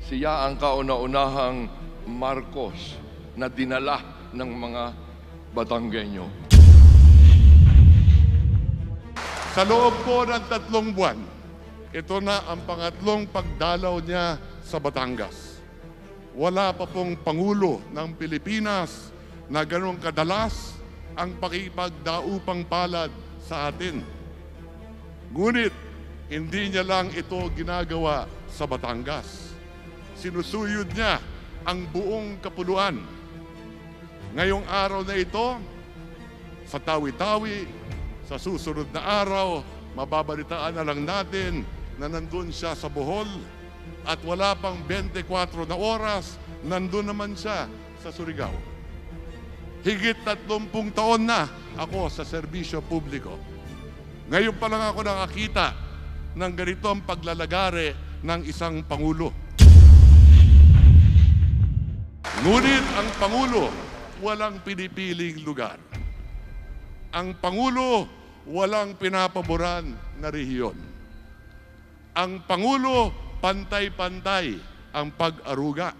Siya ang kauna-unahang Marcos na dinala ng mga Batanggenyo. Sa loob po ng 3 buwan, ito na ang pangatlong pagdalaw niya sa Batangas. Wala pa pong Pangulo ng Pilipinas na ganong kadalas ang pakipagdaupang palad sa atin. Ngunit, hindi niya lang ito ginagawa sa Batangas. Sinusuyod niya ang buong kapuluan. Ngayong araw na ito, sa Tawi-Tawi, sa susunod na araw, mababalitaan na lang natin na nandun siya sa Bohol at wala pang 24 na oras, nandun naman siya sa Surigao. Higit 30 taon na ako sa serbisyo publiko. Ngayon pa lang ako nakakita ng ganitong paglalagare ng isang Pangulo. Ngunit ang Pangulo, walang pinipiling lugar. Ang Pangulo, walang pinapaboran na rehiyon. Ang Pangulo, pantay-pantay ang pag-aruga.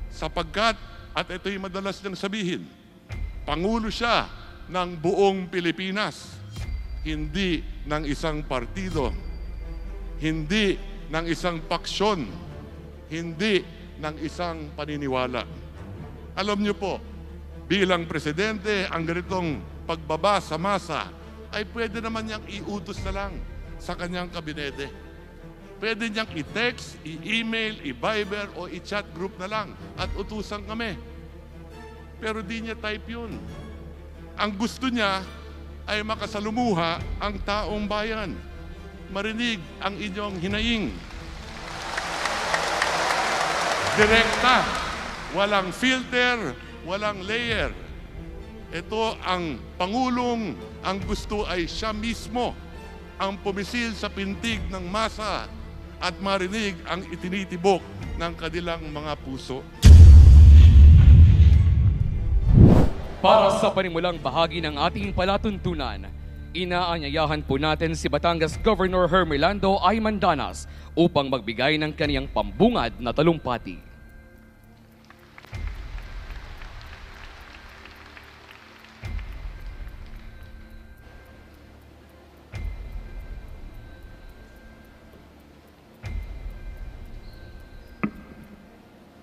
Sapagkat, at ito'y madalas niyang sabihin, Pangulo siya ng buong Pilipinas, hindi ng isang partido, hindi ng isang paksyon, hindi ng isang paniniwala. Alam niyo po, bilang presidente, ang ganitong pagbaba sa masa ay pwede naman niyang iutos na lang sa kanyang kabinete. Pwede niyang i-text, i-email, i-Viber o i-chat group na lang at utusan kami. Pero di niya type yun. Ang gusto niya ay makasalumuha ang taong bayan. Marinig ang inyong hinaing. Direkta, walang filter, walang layer. Ito ang Pangulong, ang gusto ay siya mismo ang pumisil sa pintig ng masa at marinig ang itinitibok ng kanilang mga puso. Para sa panimulang bahagi ng ating palatuntunan, inaanyayahan po natin si Batangas Governor Hermelando I. Mandanas upang magbigay ng kaniyang pambungad na talumpati.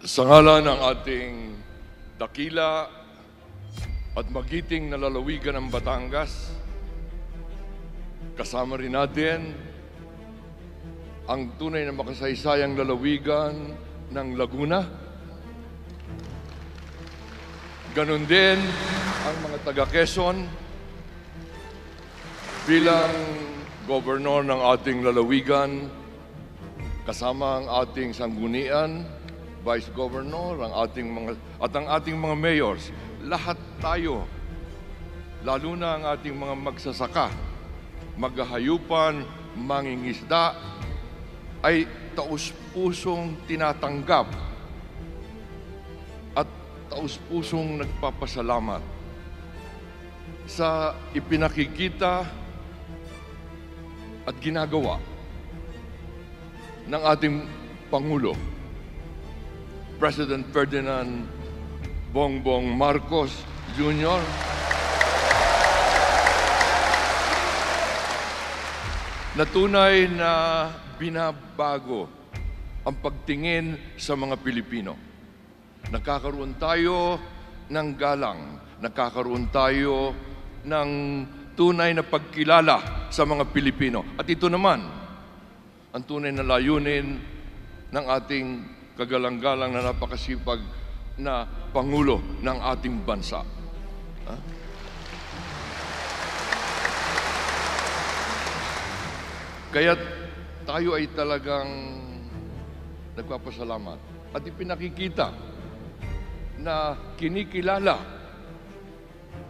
Sa ngalan ng ating dakila at magiting na lalawigan ng Batangas, kasama rin natin ang tunay na makasaysayang lalawigan ng Laguna. Ganon din ang mga taga-Quezon bilang gobernador ng ating lalawigan, kasama ang ating sanggunian, Vice Governor, ang ating mga mayors. Lahat tayo, lalo na ang ating mga magsasaka, maghahayupan, mangingisda, ay taus-pusong tinatanggap at taus-pusong nagpapasalamat sa ipinakikita at ginagawa ng ating Pangulo, President Ferdinand Bongbong Marcos Jr. na tunay na binabago ang pagtingin sa mga Pilipino. Nagkakaroon tayo ng galang, nagkakaroon tayo ng tunay na pagkilala sa mga Pilipino. At ito naman, ang tunay na layunin ng ating kagalang-galang na napakasipag na Pangulo ng ating bansa. Kaya tayo ay talagang nagpapasalamat at ipinakikita na kinikilala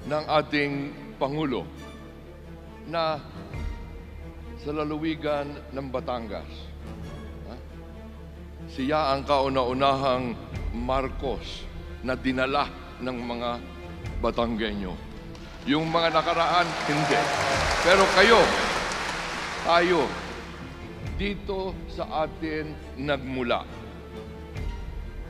ng ating Pangulo na sa lalawigan ng Batangas, siya ang kauna-unahang Marcos na dinala ng mga Batanggenyo. Yung mga nakaraan, hindi. Pero kayo, tayo, dito sa atin nagmula.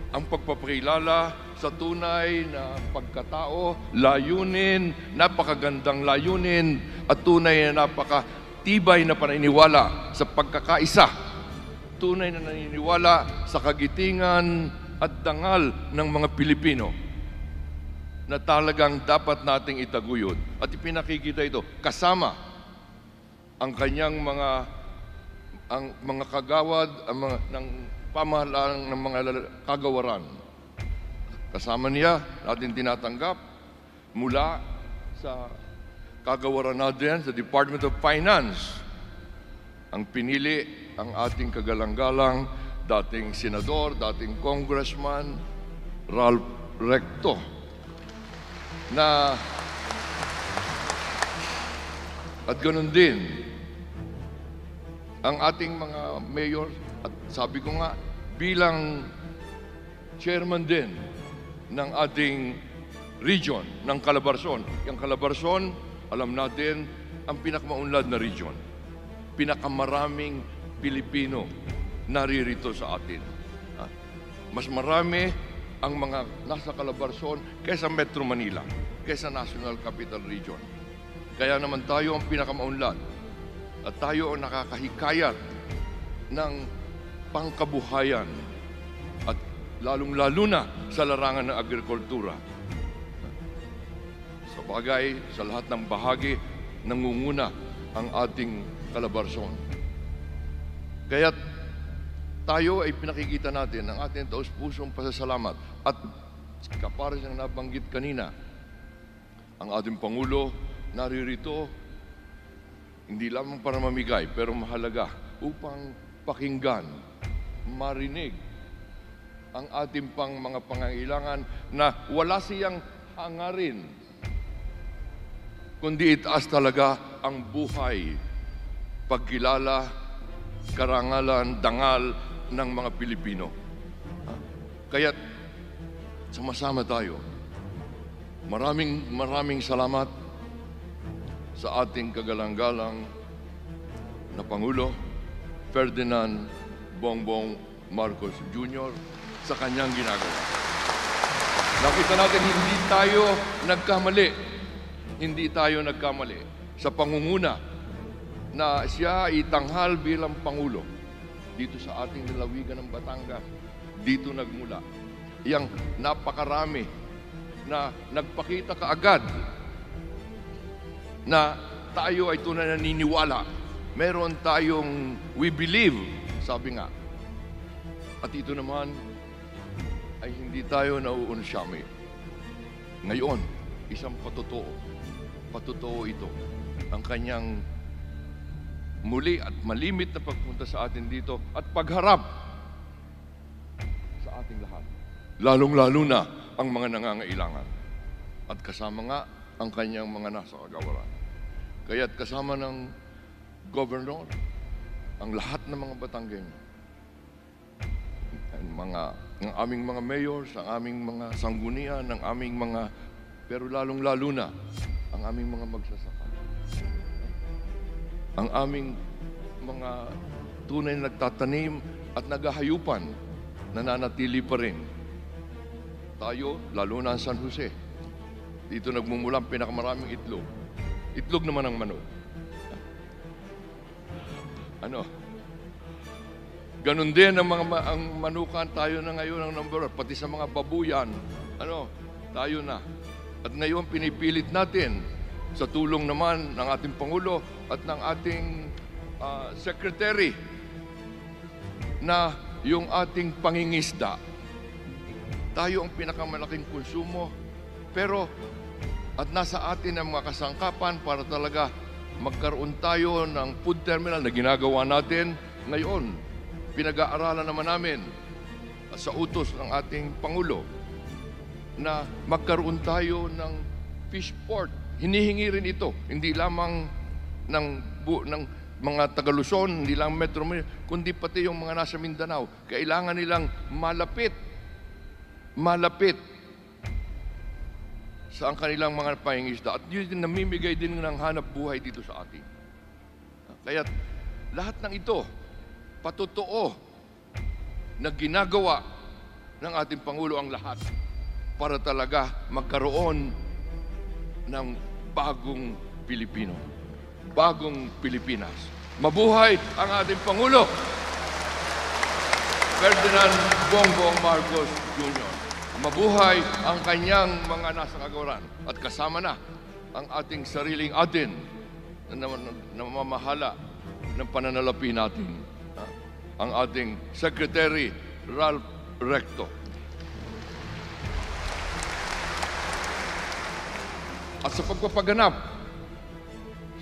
ang pagpapakilala sa tunay na pagkatao, layunin, napakagandang layunin, at tunay na napakatibay na paniniwala sa pagkakaisa. Tunay na naniniwala sa kagitingan at dangal ng mga Pilipino na talagang dapat nating itaguyod. At ipinakikita ito kasama ang kanyang mga kagawad, ng pamahalaan ng mga kagawaran. Kasama niya, natin tinatanggap mula sa kagawaran natin sa Department of Finance. Ang pinili ang ating kagalang-galang, dating senador, dating congressman, Ralph Recto, na at ganun din ang ating mga mayor, at sabi ko nga, bilang chairman din ng ating region, ng Calabarzon. Yung Calabarzon, alam natin, ang pinakamaunlad na region. Pinakamaraming Pilipino naririto sa atin. Mas marami ang mga nasa Calabarzon kaysa Metro Manila, kaysa National Capital Region. Kaya naman tayo ang pinakamaunlad at tayo ang nakakahikayat ng pangkabuhayan at lalong-lalo na sa larangan ng agrikultura. Sa bagay, sa lahat ng bahagi, nangunguna ang ating Calabarzon. Kaya tayo ay pinakikita natin ang ating taus-pusong pasasalamat. At kapares ang nabanggit kanina, ang ating Pangulo naririto hindi lamang para mamigay, pero mahalaga upang pakinggan, marinig ang ating pang mga pangangailangan na wala siyang hangarin, kundi itaas talaga ang buhay, pagkilala, karangalan, dangal ng mga Pilipino. Kaya sama-sama tayo. Maraming salamat sa ating kagalang-galang na Pangulo Ferdinand Bongbong Marcos Jr. sa kanyang ginagawa. Nakita natin hindi tayo nagkamali sa pangunguna na siya itanghal bilang Pangulo dito sa ating lalawigan ng Batangas. Dito nagmula. Yang napakarami na nagpakita kaagad na tayo ay tunay na naniniwala. Meron tayong we believe, sabi nga. At ito naman ay hindi tayo nauunsyami. Ngayon, isang patotoo ito. Ang kanyang muli at malimit na pagpunta sa atin dito at pagharap sa ating lahat. Lalong-lalo na ang mga nangangailangan. At kasama nga ang kanyang mga nasa kagawaran. Kaya't kasama ng Governor, ang lahat ng mga Batanggenyo, ang aming mga mayors, ang aming mga sanggunian, ang aming mga, pero lalong-lalo na, ang aming mga magsasaka. Ang aming mga tunay na nagtatanim at naghahayupan, nananatili pa rin. Tayo, lalo na ang San Jose, dito nagmumula ang pinakamaraming itlog. Itlog naman ang manok. Ganon din ang manukan, tayo na ngayon ang number 1, pati sa mga babuyan, tayo na. At ngayon pinipilit natin sa tulong naman ng ating Pangulo at ng ating Secretary na yung ating pangingisda. Tayo ang pinakamalaking konsumo, pero at nasa atin ang mga kasangkapan para talaga magkaroon tayo ng food terminal na ginagawa natin ngayon. Pinag-aaralan naman namin sa utos ng ating Pangulo na magkaroon tayo ng fish port. Hinihingi rin ito, hindi lamang ng mga taga-Luzon, hindi lang Metro Manila, kundi pati yung mga nasa Mindanao. Kailangan nilang malapit sa ang kanilang mga pangingisda. At yun din namimigay din ng hanap buhay dito sa atin. Kaya lahat ng ito, patotoo na ginagawa ng ating Pangulo ang lahat para talaga magkaroon ng bagong Pilipino, bagong Pilipinas. Mabuhay ang ating Pangulo, Ferdinand Bongbong Marcos Jr. Mabuhay ang kanyang mga nasa kagawaran at kasama na ang ating sariling atin na namamahala ng pananalapi natin, ang ating Secretary Ralph Recto. At sa pagpapaganap,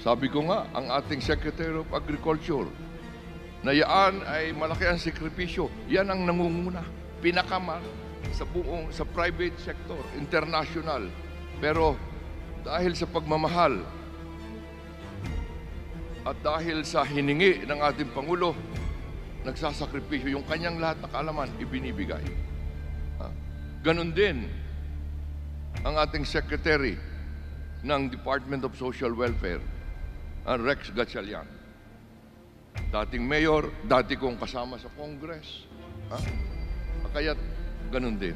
sabi ko nga, ang ating Secretary of Agriculture, na yan ay malaki ang sakripisyo. Yan ang nangunguna, pinakamal sa private sector, international. Pero dahil sa pagmamahal at dahil sa hiningi ng ating Pangulo, nagsasakripisyo, yung kanyang lahat na kaalaman, ibinibigay. Ganon din ang ating Secretary ng Department of Social Welfare, ang Rex Gatchalian. Dating mayor, dati kong kasama sa Congress. Kaya't ganon din.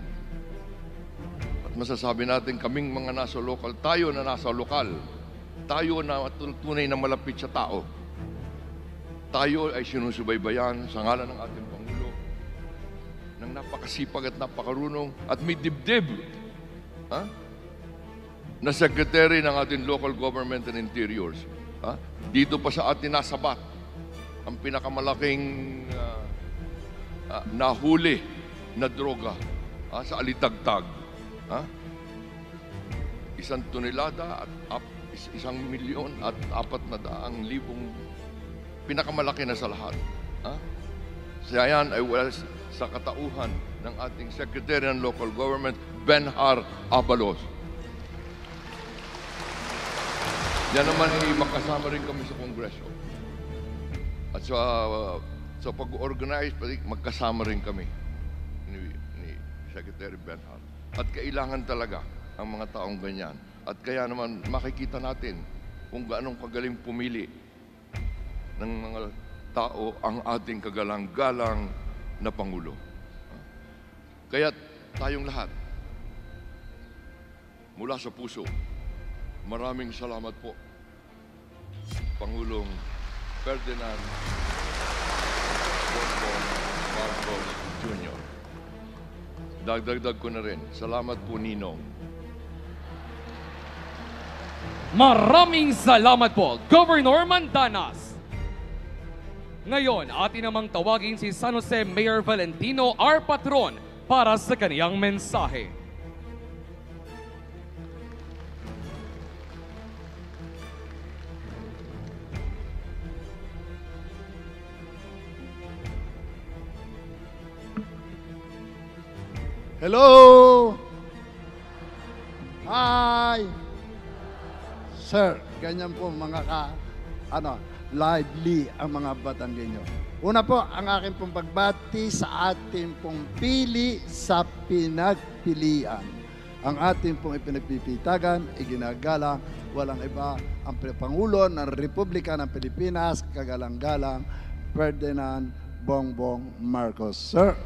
At masasabi natin, kaming mga nasa lokal, tayo na nasa lokal, tayo na tunay na malapit sa tao, tayo ay sinusubaybayan sa ngalan ng ating Pangulo ng napakasipag at napakarunong at may dibdib na Secretary ng ating Local Government and Interiors. Dito pa sa atin nasabat ang pinakamalaking nahuli na droga sa Alitagtag. 1 tonelada at 1,000,000 at 400,000 pinakamalaki na sa lahat. Siya yan ay wala sa katauhan ng ating Secretary ng Local Government, Benhar Abalos. Yan naman ay makasama rin kami sa Kongreso. At sa pag-organize, magkasama rin kami ni Secretary Benhar. At kailangan talaga ang mga taong ganyan. At kaya naman makikita natin kung gaano kagaling pumili ng mga tao ang ating kagalang-galang na Pangulo. Kaya tayong lahat, mula sa puso, maraming salamat po, Pangulong Ferdinand Bongbong Marcos Jr. Dagdag ko na rin, salamat po, Ninong. Maraming salamat po, Governor Mandanas. Ngayon, atin namang tawagin si San Jose Mayor Valentino R. Patron para sa kaniyang mensahe. Hello! Hi! Sir, ganyan po mga lively ang mga Batanggenyo. Una po, ang aking pong pagbati sa ating pong pili sa pinagpilian. Ang ating pong ipinagpipitagan, iginagalang, walang iba, ang Pangulo ng Republika ng Pilipinas, kagalang-galang, Ferdinand Bongbong Marcos. Sir,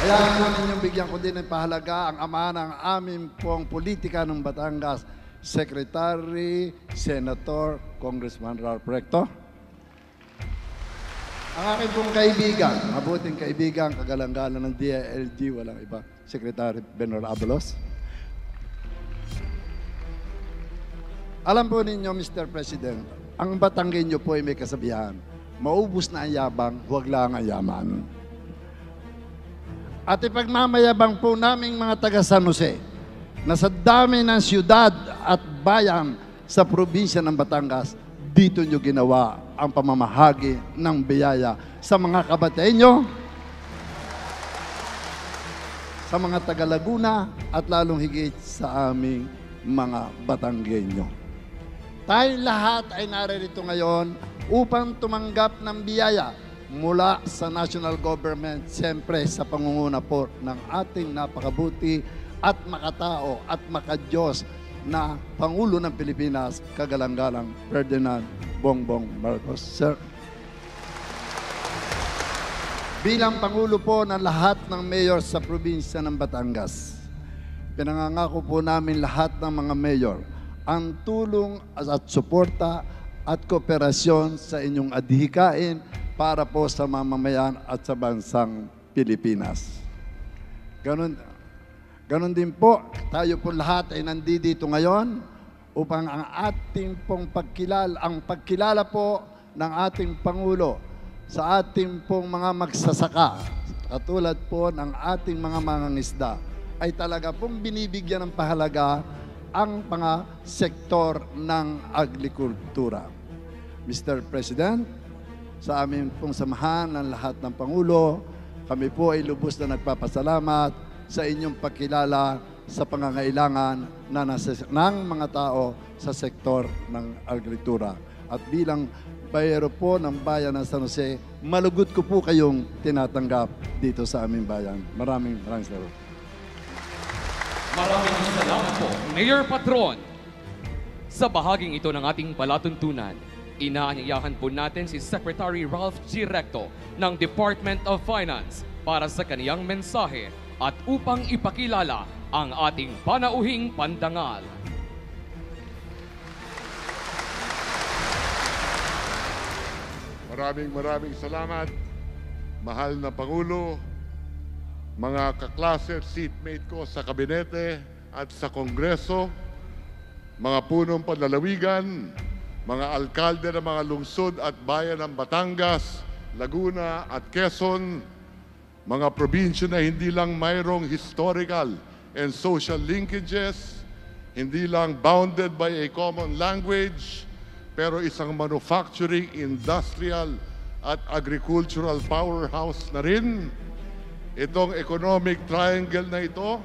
kaya po ninyong bigyan ko din ng pahalaga ang ama ng aming pong politika ng Batangas, Secretary, Senator, Congressman Ralph Recto. Ang aking pong kaibigan, mabuting kaibigan, kagalang-galang ng DILG, walang iba, Secretary Benhar Abalos. Alam po ninyo, Mr. President, ang Batanggenyo po ay may kasabihan, maubos na ang yabang, huwag lang ang yaman. At ipagmamayabang po naming mga taga San Jose na sa dami ng siyudad at bayan sa probinsya ng Batangas, dito nyo ginawa ang pamamahagi ng biyaya sa mga kabatenyo, sa mga taga Laguna, at lalong higit sa aming mga Batanggenyo. Tayong lahat ay naririto ngayon upang tumanggap ng biyaya mula sa national government, siyempre sa pangunguna po ng ating napakabuti at makatao at makadiyos na Pangulo ng Pilipinas, kagalang-galang Ferdinand Bongbong Marcos. Sir. Bilang Pangulo po ng lahat ng mayor sa probinsya ng Batangas, pinangangako po namin lahat ng mga mayor ang tulong at suporta at kooperasyon sa inyong adhikain para po sa mamamayan at sa bansang Pilipinas. Ganon din po, tayo po lahat ay nandito ngayon upang ang ating pong pagkilala po ng ating Pangulo sa ating pong mga magsasaka, katulad po ng ating mga mangingisda, ay talaga pong binibigyan ng pahalaga ang mga sektor ng agrikultura. Mr. President, sa amin pong samahan ng lahat ng Pangulo, kami po ay lubos na nagpapasalamat sa inyong pagkilala sa pangangailangan ng mga tao sa sektor ng agrikultura. At bilang bayero po ng bayan ng San Jose, malugod ko po kayong tinatanggap dito sa aming bayan. Maraming salamat. Maraming salamat po, Mayor Patron. Sa bahaging ito ng ating palatuntunan, inaanyayahan po natin si Secretary Ralph G. Recto ng Department of Finance para sa kaniyang mensahe at upang ipakilala ang ating panauhing pandangal. Maraming salamat, mahal na Pangulo, mga kaklase at seatmate ko sa kabinete at sa Kongreso, mga punong panlalawigan, mga alkalde ng mga lungsod at bayan ng Batangas, Laguna at Quezon, mga probinsya na hindi lang mayroong historical and social linkages, hindi lang bounded by a common language, pero isang manufacturing, industrial at agricultural powerhouse na rin. Itong economic triangle na ito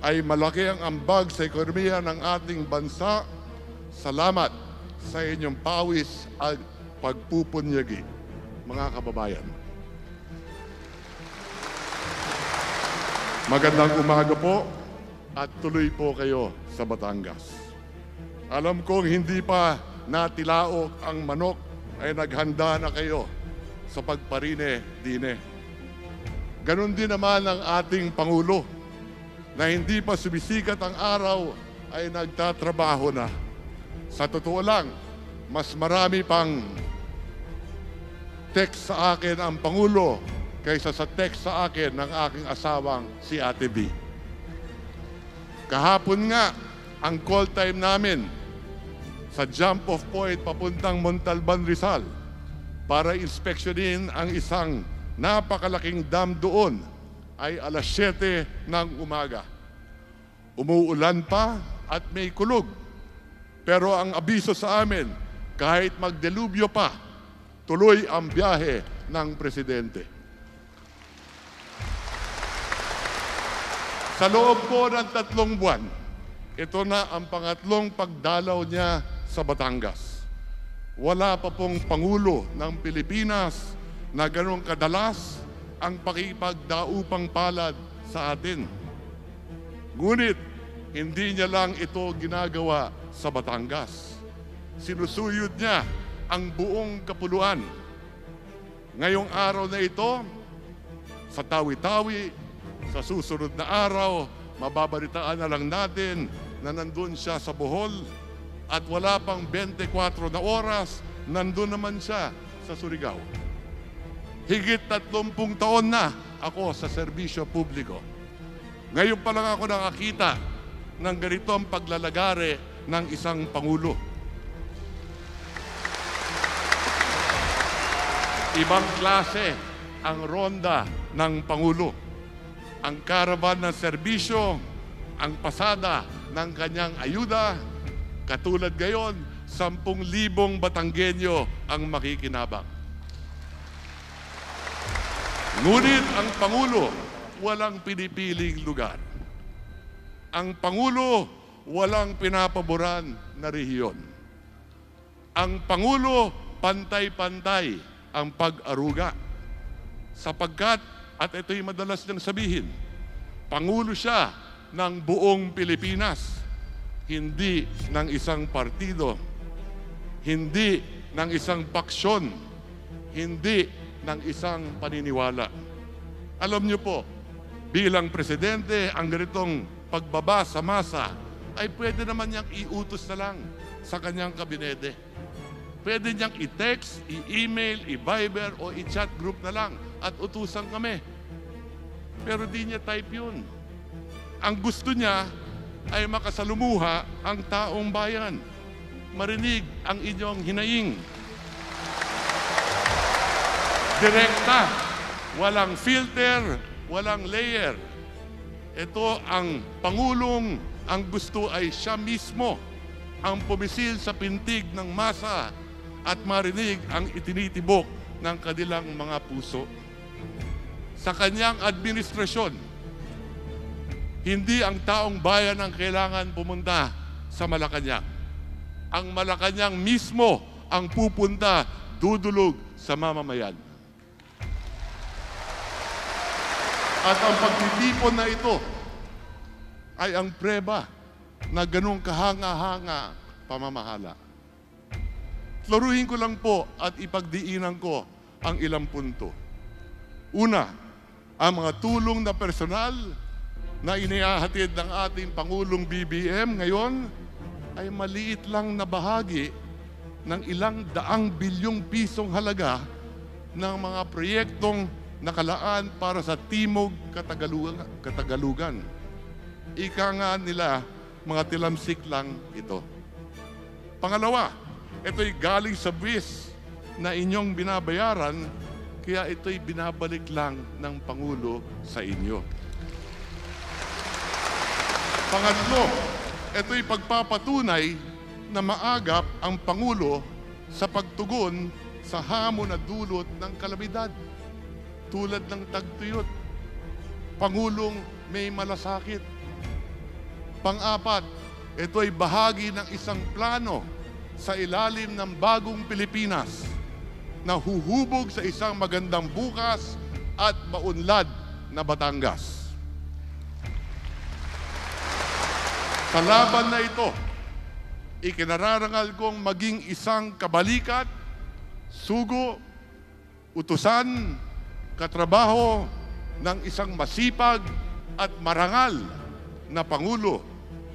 ay malaki ang ambag sa ekonomiya ng ating bansa. Salamat sa inyong pawis at pagpupunyagi, mga kababayan. Magandang umaga po at tuloy po kayo sa Batangas. Alam kong hindi pa natilaok ang manok ay naghanda na kayo sa pagparine-dine. Ganon din naman ang ating Pangulo na hindi pa sumisikat ang araw ay nagtatrabaho na. Sa totoo lang, mas marami pang text sa akin ang Pangulo kaysa sa text sa akin ng aking asawang si Ate B. Kahapon nga, ang call time namin sa jump-off point papuntang Montalban, Rizal para inspeksyonin ang isang napakalaking dam doon ay alas 7 ng umaga. Umuulan pa at may kulog. Pero ang abiso sa amin, kahit magdelubyo pa, tuloy ang biyahe ng Presidente. Sa loob po ng 3 buwan, ito na ang pangatlong pagdalaw niya sa Batangas. Wala pa pong Pangulo ng Pilipinas na ganong kadalas ang pakipagdaupang palad sa atin. Ngunit, hindi niya lang ito ginagawa sa Batangas. Sinusuyod niya ang buong kapuluan. Ngayong araw na ito, sa Tawi-Tawi, sa susunod na araw, mababalitaan na lang natin na nandun siya sa Bohol at wala pang 24 na oras, nandun naman siya sa Surigao. Higit 30 taon na ako sa serbisyo publiko. Ngayon pa lang ako nakakita ng ganitong paglalagare ng isang Pangulo. Ibang klase ang ronda ng Pangulo. Ang karavan ng serbisyo, ang pasada ng kanyang ayuda, katulad gayon, 10,000 Batanggenyo ang makikinabang. Ngunit ang Pangulo, walang pinipiling lugar. Ang Pangulo, walang pinapaboran na rehiyon. Ang Pangulo, pantay-pantay ang pag-aruga. Sapagkat, at ito'y madalas niyang sabihin, Pangulo siya ng buong Pilipinas, hindi ng isang partido, hindi ng isang paksyon, hindi ng ng isang paniniwala. Alam niyo po, bilang presidente, ang ganitong pagbaba sa masa ay pwede naman niyang iutos na lang sa kanyang kabinete. Pwede niyang i-text, i-email, i-Viber o i-chat group na lang at utusan kami. Pero di niya type yun. Ang gusto niya ay makasalumuha ang taong bayan. Marinig ang inyong hinaing. Direkta, walang filter, walang layer. Ito ang Pangulong, ang gusto ay siya mismo ang pumisil sa pintig ng masa at marinig ang itinitibok ng kanilang mga puso. Sa kanyang administrasyon, hindi ang taong bayan ang kailangan pumunta sa Malacanang. Ang Malacanang mismo ang pupunta, dudulog sa mamamayan. At ang pagtitipon na ito ay ang preba na ganong kahanga-hanga pamamahala. Klaruhin ko lang po at ipagdiinan ko ang ilang punto. Una, ang mga tulong na personal na inihahatid ng ating Pangulong BBM ngayon ay maliit lang na bahagi ng ilang daang bilyong pisong halaga ng mga proyektong nakalaan para sa Timog Katagalugan. Ika nga nila, mga tilamsik lang ito. Pangalawa, ito'y galing sa buwis na inyong binabayaran, kaya ito'y binabalik lang ng Pangulo sa inyo. Pangatlo, ito'y pagpapatunay na maagap ang Pangulo sa pagtugon sa hamon na dulot ng kalamidad, tulad ng tagtuyot. Pangulong may malasakit. Pang-apat, ito'y bahagi ng isang plano sa ilalim ng bagong Pilipinas na huhubog sa isang magandang bukas at maunlad na Batangas. Sa laban na ito, ikinararangal kong maging isang kabalikat, sugo, utusan, katrabaho ng isang masipag at marangal na Pangulo,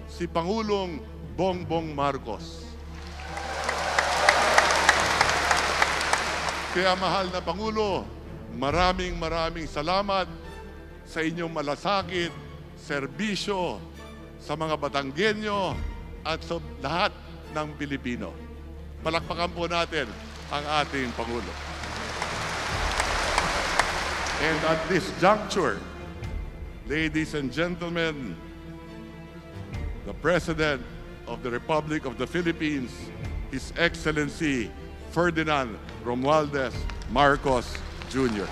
si Pangulong Bongbong Marcos. Kaya mahal na Pangulo, maraming salamat sa inyong malasakit, serbisyo sa mga Batanggenyo at sa lahat ng Pilipino. Palakpakan po natin ang ating Pangulo. And at this juncture, ladies and gentlemen, the President of the Republic of the Philippines, His Excellency Ferdinand Romualdez Marcos Jr.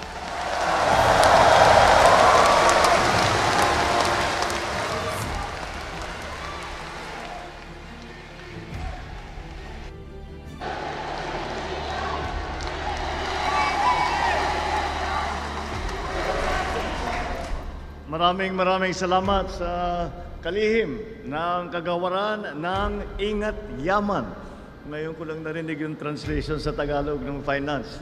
Maraming salamat sa kalihim ng kagawaran ng Ingat Yaman. Ngayon ko lang narinig yung translation sa Tagalog ng finance.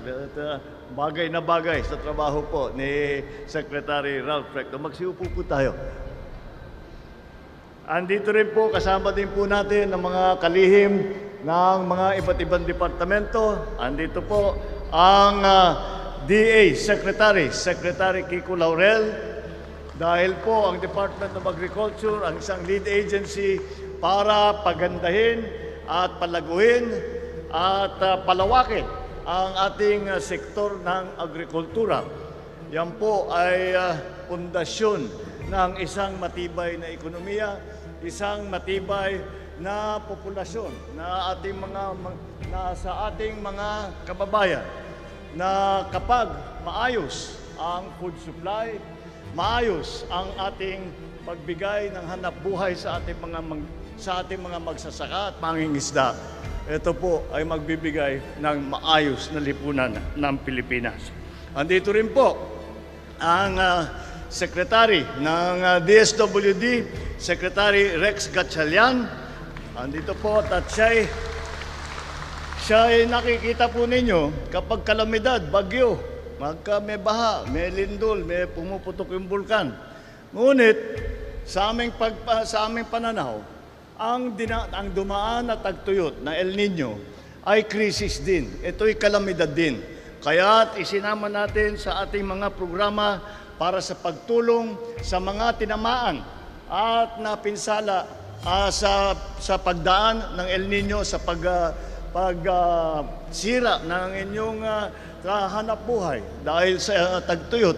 Bagay na bagay sa trabaho po ni Secretary Ralph Recto. Magsiupo po tayo. Andito rin po, kasama din po natin ang mga kalihim ng mga iba't ibang departamento. Andito po ang DA Secretary Kiko Laurel. Dahil po ang Department of Agriculture ang isang lead agency para pagandahin at palaguin at palawakin ang ating sektor ng agrikultura. Yan po ay pundasyon ng isang matibay na ekonomiya, isang matibay na populasyon na sa ating mga kababayan, na kapag maayos ang food supply, maayos ang ating pagbigay ng hanap buhay sa ating mga magsasaka at mangingisda, ito po ay magbibigay ng maayos na lipunan ng Pilipinas. Andito rin po ang Secretary ng DSWD, Secretary Rex Gatchalian. Andito po at siya ay nakikita po ninyo kapag kalamidad, bagyo, may baha, may lindol, may pumuputok yung bulkan. Ngunit, sa aming pananaw, ang dumaan na tagtuyot na El Nino ay krisis din. Ito'y kalamidad din. Kaya't isinama natin sa ating mga programa para sa pagtulong sa mga tinamaan at napinsala sa pagdaan ng El Nino, sa pagsira ng inyong hanap buhay dahil sa tagtuyot.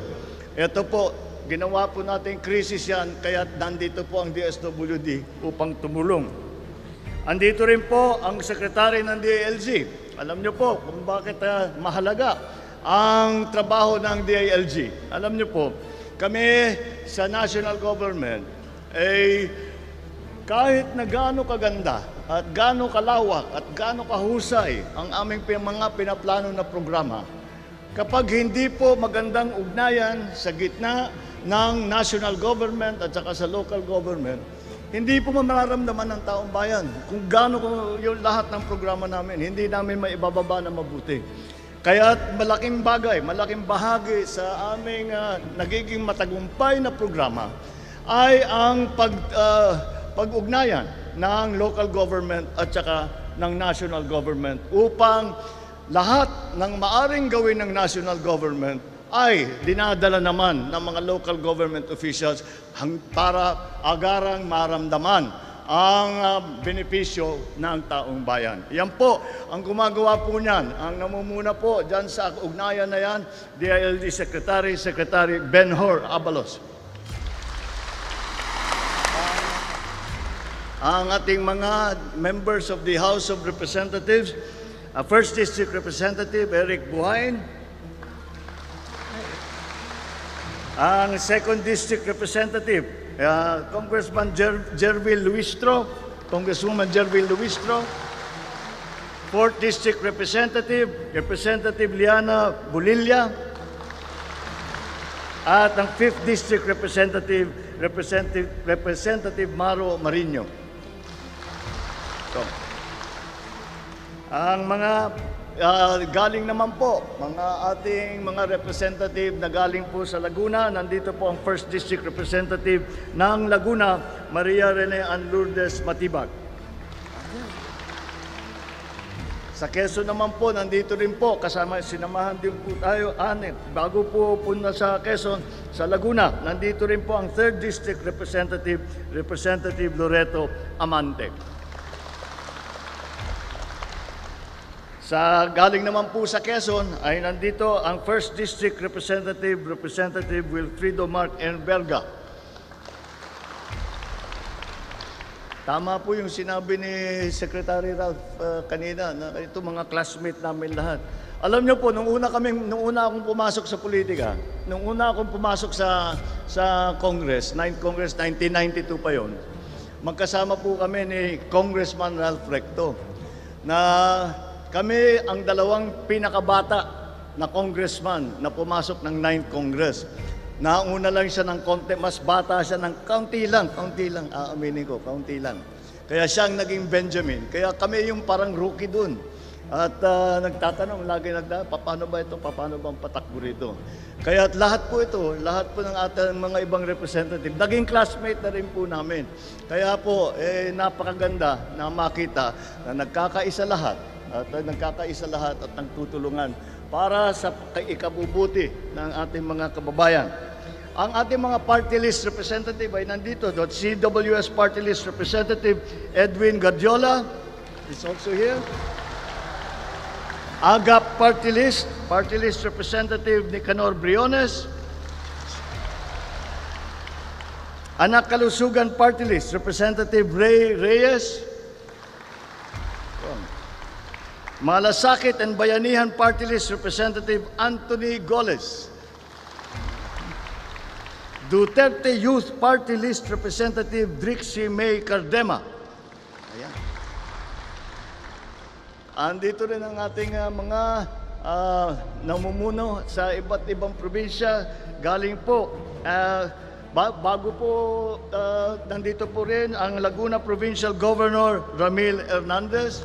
Ito po, ginawa po natin krisis yan, kaya nandito po ang DSWD upang tumulong. Andito rin po ang sekretary ng DILG. Alam niyo po kung bakit mahalaga ang trabaho ng DILG. Alam niyo po, kami sa national government ay kahit na gaano kaganda at gaano kalawak at gaano kahusay ang aming mga pinaplano na programa, kapag hindi po magandang ugnayan sa gitna ng national government at saka sa local government, hindi po mararamdaman ng taong bayan kung gaano yung lahat ng programa namin, hindi namin maibababa na mabuti. Kaya malaking bagay, malaking bahagi sa aming nagiging matagumpay na programa ay ang pag-ugnayan ng local government at saka ng national government upang lahat ng maaring gawin ng national government ay dinadala naman ng mga local government officials para agarang maramdaman ang benepisyo ng taong bayan. Yan po, ang gumagawa po niyan, ang namumuna po dyan sa ugnayan na yan, DILG Secretary Benhur Abalos. Ang ating mga members of the House of Representatives, First District Representative Eric Buhain, ang Second District Representative, Congressman Jervil Luistro, Congresswoman Jervil Luistro, Fourth District Representative, Representative Liana Bulilla, at ang Fifth District Representative, Representative Maro Marino. So, ang mga galing naman po, mga ating mga representative na galing po sa Laguna, nandito po ang First District Representative ng Laguna, Maria Rene Ann Lourdes Matibag. Sa Quezon naman po, nandito rin po, sinamahan din po tayo, bago po punta sa Quezon, sa Laguna, nandito rin po ang Third District Representative, Representative Loreto Amante. Galing naman po sa Quezon ay nandito ang First District Representative, Representative Wilfrido Mark Enberga. Tama po yung sinabi ni Secretary Ralph kanina na ito mga classmate namin lahat. Alam niyo po, nung una akong pumasok sa politika, nung una akong pumasok sa Congress, 9th Congress, 1992 pa yon, magkasama po kami ni Congressman Ralph Recto na kami ang dalawang pinakabata na congressman na pumasok ng 9th Congress. Nauna lang siya ng konti, mas bata siya ng kaunti lang, aaminin ko, kaunti lang. Kaya siya ang naging Benjamin. Kaya kami yung parang rookie dun. At nagtatanong, paano ba ito, paano bang patakbo rito? Kaya lahat po ng ating mga ibang representative, naging classmate na rin po namin. Kaya po, napakaganda na makita na nagkakaisa lahat at nagtutulungan para sa ikabubuti ng ating mga kababayan. Ang ating mga party list representative ay nandito. CWS Party List Representative Edwin Gadiola is also here. AGAP Party List Representative Nicanor Briones. Anak Kalusugan Party List Representative Ray Reyes. Malasakit and Bayanihan Party List Representative Anthony Goles. Duterte Youth Party List Representative Drixie May Cardema. Ayan. Andito rin ang ating mga namumuno sa iba't ibang probinsya. Galing po, bago po, nandito po rin ang Laguna Provincial Governor Ramil Hernandez.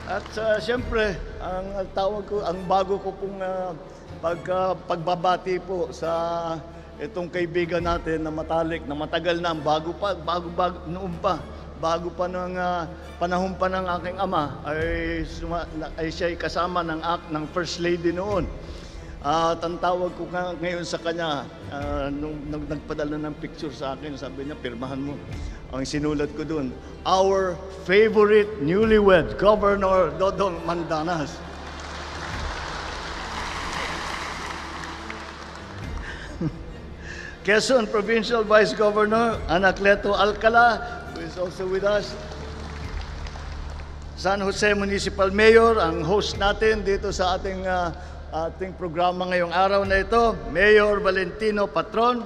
At siyempre, ang tawag ko, ang bago ko pong pagbabati po sa itong kaibigan natin na matalik, na matagal na, bago noon pa, bago pa ng panahon pa ng aking ama, ay siya'y kasama ng First Lady noon. At ang tawag ko ngayon sa kanya, nung nagpadala ng picture sa akin, sabi niya, pirmahan mo. Ang sinulat ko dun, our favorite newlywed, Governor Dodong Mandanas. Quezon Provincial Vice Governor Anacleto Alcala, who is also with us. San Jose Municipal Mayor, ang host natin dito sa ating programa ngayong araw na ito, Mayor Valentino Patron.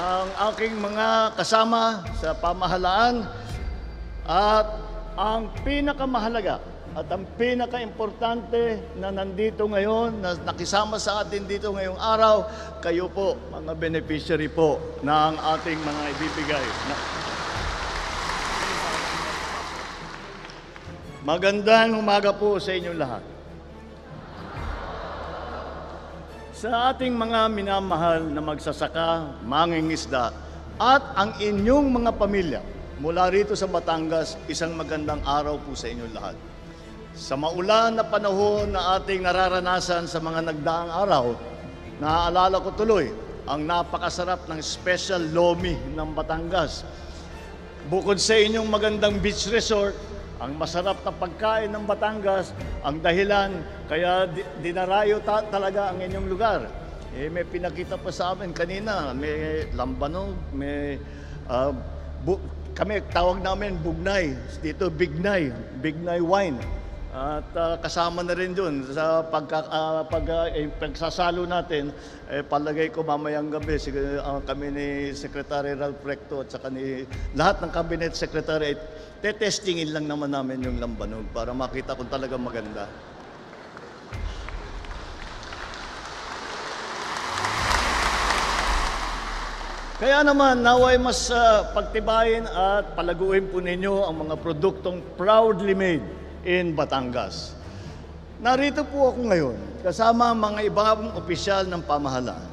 Ang aking mga kasama sa pamahalaan at ang pinakamahalaga at ang pinaka-importante na nandito ngayon, na nakisama sa atin dito ngayong araw, kayo po, mga beneficiary po ng ating mga ibibigay. Magandang umaga po sa inyong lahat. Sa ating mga minamahal na magsasaka, mangingisda, at ang inyong mga pamilya, mula rito sa Batangas, isang magandang araw po sa inyong lahat. Sa maulan na panahon na ating nararanasan sa mga nagdaang araw, naaalala ko tuloy ang napakasarap ng special lomi ng Batangas. Bukod sa inyong magandang beach resort, ang masarap na pagkain ng Batangas, ang dahilan kaya dinarayo talaga ang inyong lugar. May pinakita pa sa amin kanina, may lambanog, may kami tawag namin bugnay, dito bignay wine. At kasama na rin dun sa pagsasalo natin, palagay ko mamayang gabi kami ni Secretary Ralph Recto at saka ni lahat ng Cabinet Secretary, tetestingin lang naman namin yung lambanog para makita kung talaga maganda. Kaya naman, naway mas pagtibayin at palaguin po ninyo ang mga produktong proudly made in Batangas. Narito po ako ngayon kasama ang mga ibang opisyal ng pamahalaan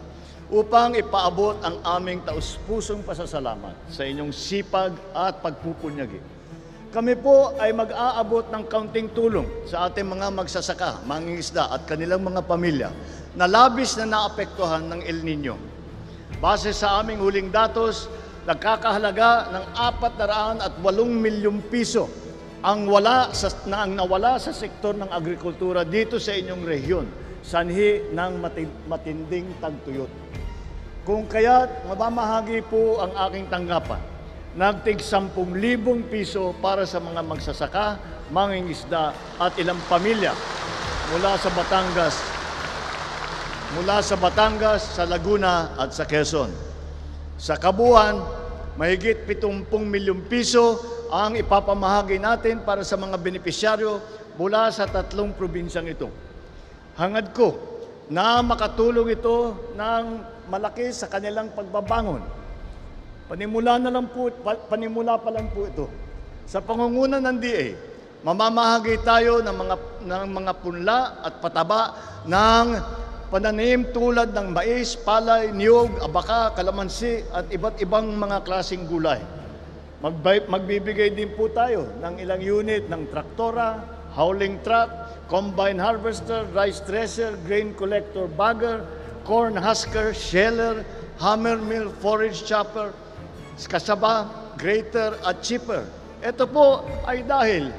upang ipaabot ang aming taus-pusong pasasalamat sa inyong sipag at pagpupunyagi. Kami po ay mag-aabot ng kaunting tulong sa ating mga magsasaka, mangingisda at kanilang mga pamilya na labis na naapektuhan ng El Nino. Base sa aming huling datos, nagkakahalaga ng 408 milyong piso ang nawala sa sektor ng agrikultura dito sa inyong rehiyon, sanhi ng matinding tagtuyot. Kung kaya't mabamahagi po ang aking tanggapan, nagtig 10,000 piso para sa mga magsasaka, mangingisda at ilang pamilya mula sa Batangas, sa Laguna at sa Quezon. Sa kabuuan, mahigit 70 milyong piso ang ipapamahagi natin para sa mga benepisyaryo mula sa 3 probinsyang ito. Hangad ko na makatulong ito ng malaki sa kanilang pagbabangon. Panimula pa lang po ito. Sa pangunguna ng DA, mamamahagi tayo ng mga punla at pataba ng pananim tulad ng mais, palay, niyog, abaka, kalamansi at iba't ibang mga klaseng gulay. Magbibigay din po tayo ng ilang unit ng traktora, hauling truck, combine harvester, rice thresher, grain collector bagger, corn husker, sheller, hammer mill, forage chopper, kasaba, grater at chipper. Ito po ay dahil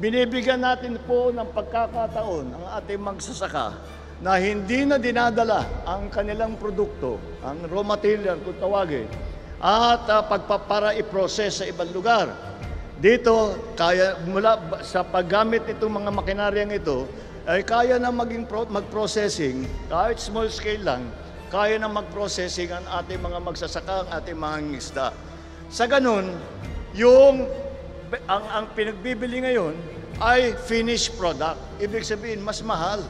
binibigyan natin po ng pagkakataon ang ating magsasaka na hindi na dinadala ang kanilang produkto, ang raw material kung tawagin, at para i-process sa ibang lugar. Dito, mula sa paggamit nitong mga makinaryang ito, ay kaya na mag-processing, kahit small scale lang, kaya na mag-processing ang ating mga magsasaka, ang ating mga isda. Sa ganun, ang pinagbibili ngayon ay finished product. Ibig sabihin, mas mahal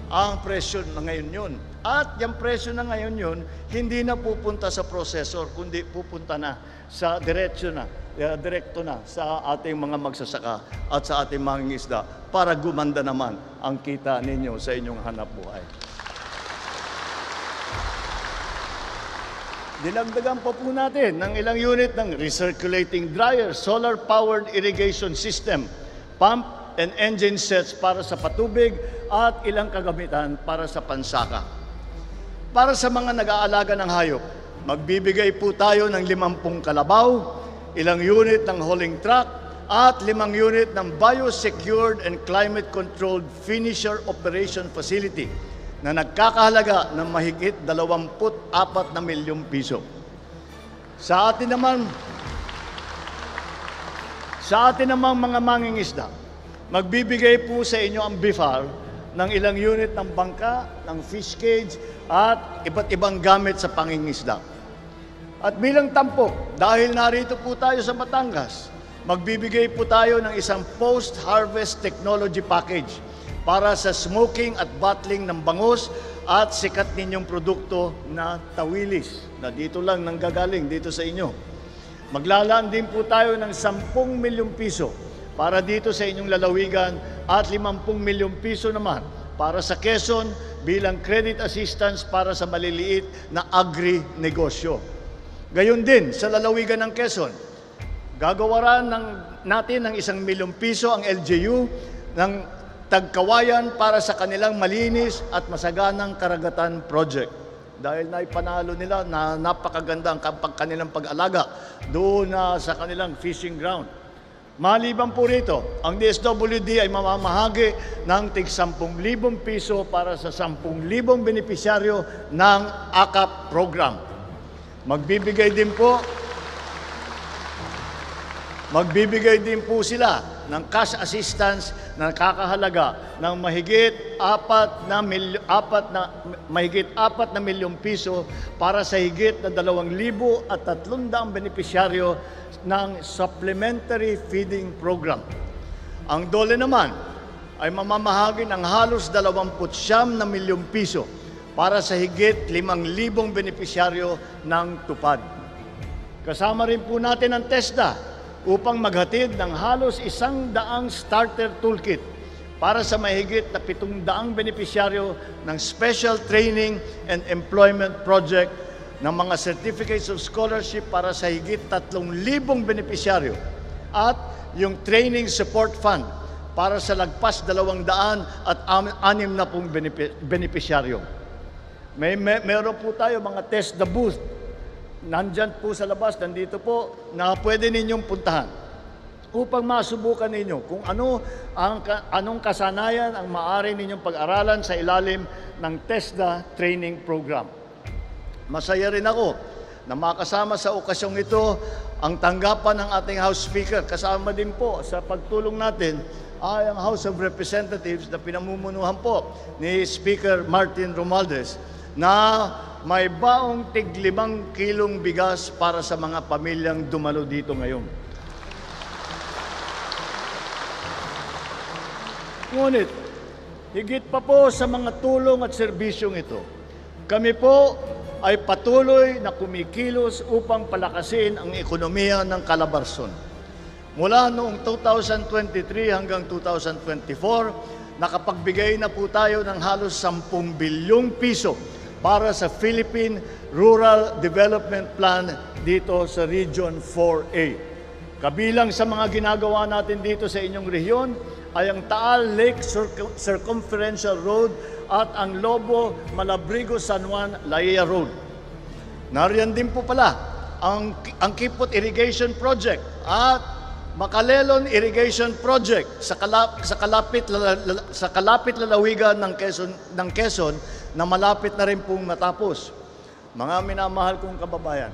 ang presyo na ngayon yun. At yung presyo na ngayon yun, hindi na pupunta sa processor, kundi pupunta na sa diretsyo na direkto na sa ating mga magsasaka at sa ating mangingisda para gumanda naman ang kita ninyo sa inyong hanap buhay. Dinagdagan pa po natin ng ilang unit ng recirculating dryer, solar-powered irrigation system, pump and engine sets para sa patubig at ilang kagamitan para sa pansaka. Para sa mga nag-aalaga ng hayop, magbibigay po tayo ng 50 kalabaw, ilang unit ng hauling truck, at 5 unit ng biosecured and climate-controlled finisher operation facility na nagkakahalaga ng mahigit 24 na milyong piso. Sa atin namang mga mangingisda, magbibigay po sa inyo ang BIFAR ng ilang unit ng bangka, ng fish cage, at iba't ibang gamit sa pangingisda. At bilang tampok, dahil narito po tayo sa Batangas, magbibigay po tayo ng isang post-harvest technology package para sa smoking at bottling ng bangus at sikat ninyong produkto na tawilis na dito lang nanggagaling dito sa inyo. Maglalaan din po tayo ng 10 milyong piso para dito sa inyong lalawigan at 50 milyong piso naman para sa Quezon bilang credit assistance para sa maliliit na agri-negosyo. Gayon din sa lalawigan ng Quezon, gagawaran natin ng 1 milyong piso ang LGU ng Tagkawayan para sa kanilang malinis at masaganang karagatan project. Dahil naipanalo nila na napakaganda ang kanilang pag-alaga doon sa kanilang fishing ground. Maliban po rito, ang DSWD ay mamamahagi ng tig 10,000 piso para sa 10,000 benepisyaryo ng AKAP program. Magbibigay din po sila ng cash assistance na nakakahalaga ng mahigit 4 na milyong piso para sa higit na 2,300 benepisyaryo ng Supplementary Feeding Program. Ang DOLE naman ay mamamahagi ng halos 29 na milyong piso para sa higit 5,000 benepisyaryo ng TUPAD. Kasama rin po natin ang TESDA upang maghatid ng halos 100 starter toolkit para sa mahigit na 700 benepisyaryo ng Special Training and Employment Project ng mga Certificates of Scholarship para sa higit 3,000 benepisyaryo at yung Training Support Fund para sa lagpas 260 benepisyaryo. Meron po tayo mga TESDA booth. Nandyan po sa labas, nandito po, na pwede ninyong puntahan upang masubukan ninyo kung anong kasanayan ang maaari ninyong pag-aralan sa ilalim ng TESDA training program. Masaya rin ako na makasama sa okasyong ito ang tanggapan ng ating House Speaker. Kasama din po sa pagtulong natin ay ang House of Representatives na pinamumunuhan po ni Speaker Martin Romualdez na may baong tig 5 kilong bigas para sa mga pamilyang dumalo dito ngayon. Ngunit, higit pa po sa mga tulong at serbisyong ito, kami po ay patuloy na kumikilos upang palakasin ang ekonomiya ng Calabarzon. Mula noong 2023 hanggang 2024, nakapagbigay na po tayo ng halos 10 bilyong piso para sa Philippine Rural Development Plan dito sa Region 4A. Kabilang sa mga ginagawa natin dito sa inyong rehiyon ay ang Taal Lake Circumferential Road at ang Lobo Malabrigo San Juan Laia Road. Nariyan din po pala ang Kipot Irrigation Project at Macalelon Irrigation Project sa kalapit lalawigan ng Quezon na malapit na rin pong matapos. Mga minamahal kong kababayan,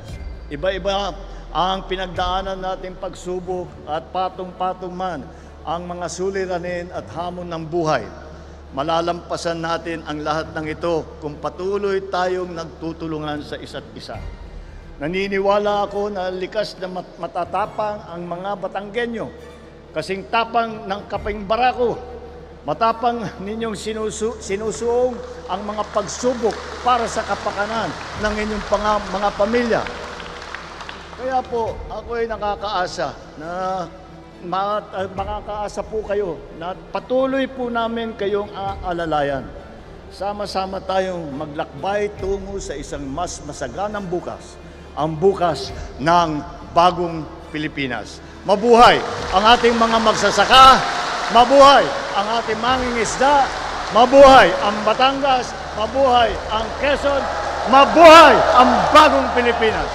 iba-iba ang pinagdaanan nating pagsubok at patong-patong man ang mga suliranin at hamon ng buhay. Malalampasan natin ang lahat ng ito kung patuloy tayong nagtutulungan sa isa't isa. Naniniwala ako na likas na matatapang ang mga Batanggenyo, kasing tapang ng Kaping Barako. Matapang ninyong sinusuong ang mga pagsubok para sa kapakanan ng inyong mga pamilya. Kaya po, ako ay nakakaasa na makakaasa po kayo na patuloy po namin kayong aalalayan. Sama-sama tayong maglakbay tungo sa isang mas masaganang bukas, ang bukas ng bagong Pilipinas. Mabuhay ang ating mga magsasaka, mabuhay ang ating mangingisda, mabuhay ang Batangas, mabuhay ang Quezon, mabuhay ang bagong Pilipinas.